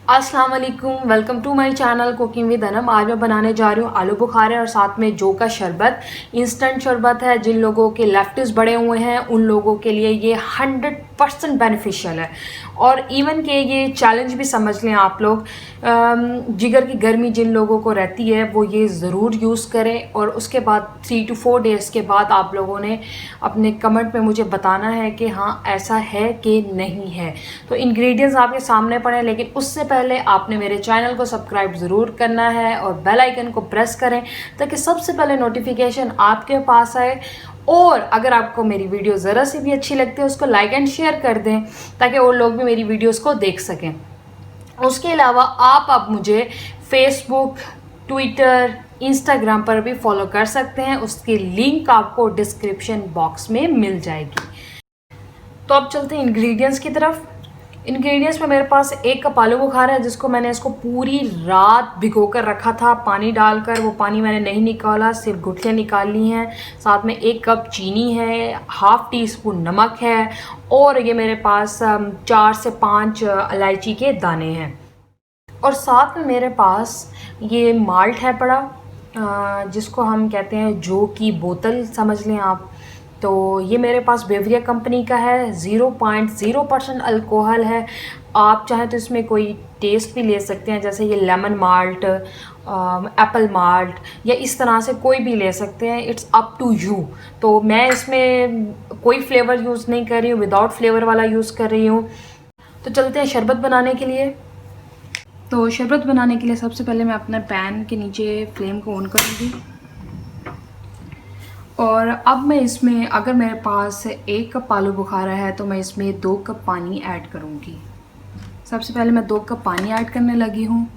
अस्सलाम वालेकुम, welcome to my channel cooking with Anam. आज मैं बनाने जा रही हूँ आलू बुखारे और साथ में जौ का शरबत। इंस्टेंट शरबत है। जिन लोगों के लेफ्टिस बड़े हुए हैं उन लोगों के लिए ये 100% बेनिफिशियल है। और इवन के ये चैलेंज भी समझ लें आप लोग। जिगर की गर्मी जिन लोगों को रहती है वो ये ज़रूर यूज़ करें और उसके बाद 3 to 4 डेज़ के बाद आप लोगों ने अपने कमेंट में मुझे बताना है कि हाँ ऐसा है कि नहीं है। तो इंग्रेडिएंट्स आपके सामने पड़े, लेकिन उससे पहले आपने मेरे चैनल को सब्सक्राइब ज़रूर करना है और बेल आइकन को प्रेस करें ताकि सबसे पहले नोटिफिकेशन आपके पास आए। और अगर आपको मेरी वीडियो ज़रा सी भी अच्छी लगती है उसको लाइक एंड शेयर कर दें ताकि और लोग भी मेरी वीडियोस को देख सकें। उसके अलावा आप अब मुझे फेसबुक, ट्विटर, इंस्टाग्राम पर भी फॉलो कर सकते हैं। उसकी लिंक आपको डिस्क्रिप्शन बॉक्स में मिल जाएगी। तो अब चलते हैं इंग्रेडिएंट्स की तरफ। इंग्रेडिएंट्स में मेरे पास 1 कप आलू बुखारा है जिसको मैंने इसको पूरी रात भिगो कर रखा था पानी डालकर। वो पानी मैंने नहीं निकाला, सिर्फ गुठलियाँ निकाल ली हैं। साथ में 1 कप चीनी है, हाफ़ टी स्पून नमक है और ये मेरे पास 4 से 5 इलायची के दाने हैं। और साथ में मेरे पास ये माल्ट है पड़ा, जिसको हम कहते हैं जौ की बोतल समझ लें आप। तो ये मेरे पास बेवरिया कंपनी का है। 0.0% अल्कोहल है। आप चाहें तो इसमें कोई टेस्ट भी ले सकते हैं, जैसे ये लेमन माल्ट, एप्पल माल्ट या इस तरह से कोई भी ले सकते हैं। It's up to you. तो मैं इसमें कोई फ्लेवर यूज़ नहीं कर रही हूँ, विदाउट फ्लेवर वाला यूज़ कर रही हूँ। तो चलते हैं शरबत बनाने के लिए। तो शरबत बनाने के लिए सबसे पहले मैं अपने पैन के नीचे फ्लेम को ऑन करूँगी और अब मैं इसमें, अगर मेरे पास 1 कप आलू बुखारा है तो मैं इसमें 2 कप पानी ऐड करूँगी। सबसे पहले मैं 2 कप पानी ऐड करने लगी हूँ।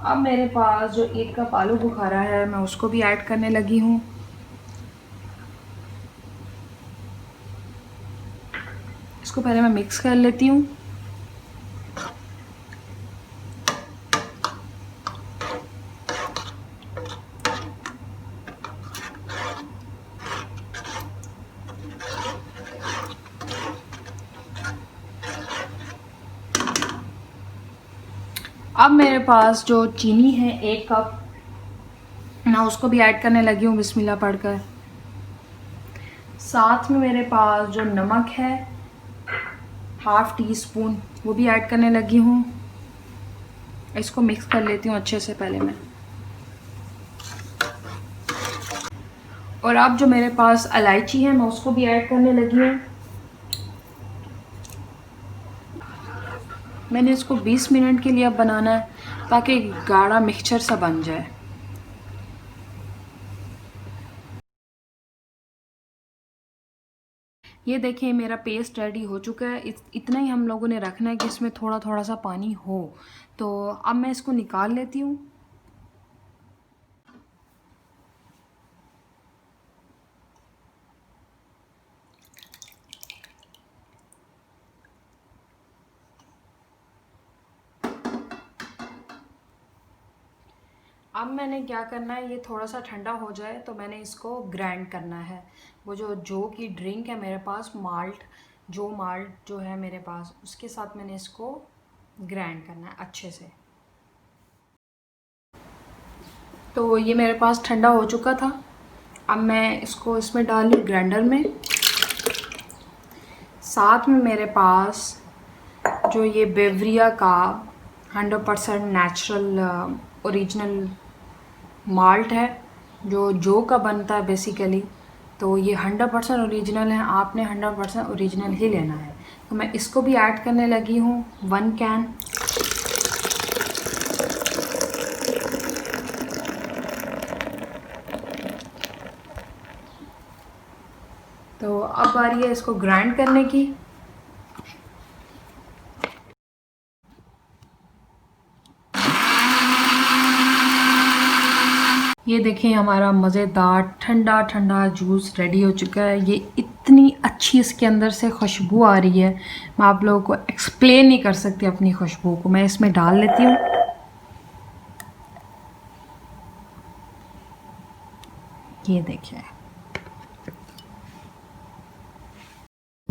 अब मेरे पास जो 1 कप आलू बुखारा है मैं उसको भी ऐड करने लगी हूँ। इसको पहले मैं मिक्स कर लेती हूँ। अब मेरे पास जो चीनी है 1 कप, मैं उसको भी ऐड करने लगी हूँ बिस्मिल्लाह पढ़कर। साथ में मेरे पास जो नमक है हाफ़ टी स्पून, वो भी ऐड करने लगी हूँ। इसको मिक्स कर लेती हूँ अच्छे से पहले मैं। और अब जो मेरे पास इलायची है मैं उसको भी ऐड करने लगी हूँ। मैंने इसको 20 मिनट के लिए अब बनाना है ताकि गाढ़ा मिक्सचर सा बन जाए। ये देखिए मेरा पेस्ट रेडी हो चुका है। इतना ही हम लोगों ने रखना है कि इसमें थोड़ा थोड़ा सा पानी हो। तो अब मैं इसको निकाल लेती हूँ। अब मैंने क्या करना है, ये थोड़ा सा ठंडा हो जाए तो मैंने इसको ग्राइंड करना है। वो जो जौ की ड्रिंक है मेरे पास, माल्ट, जौ माल्ट जो है मेरे पास, उसके साथ मैंने इसको ग्राइंड करना है अच्छे से। तो ये मेरे पास ठंडा हो चुका था। अब मैं इसको इसमें डाली ग्राइंडर में। साथ में मेरे पास जो ये बेवरिया का 100% नेचुरल ओरिजिनल माल्ट है, जो जौ का बनता है बेसिकली। तो ये 100% ओरिजिनल है, आपने 100% ओरिजिनल ही लेना है। तो मैं इसको भी ऐड करने लगी हूँ 1 कैन। तो अब बारी है इसको ग्राइंड करने की। ये देखिए हमारा मज़ेदार ठंडा ठंडा जूस रेडी हो चुका है। ये इतनी अच्छी इसके अंदर से खुशबू आ रही है, मैं आप लोगों को एक्सप्लेन नहीं कर सकती अपनी खुशबू को। मैं इसमें डाल लेती हूँ। ये देखिए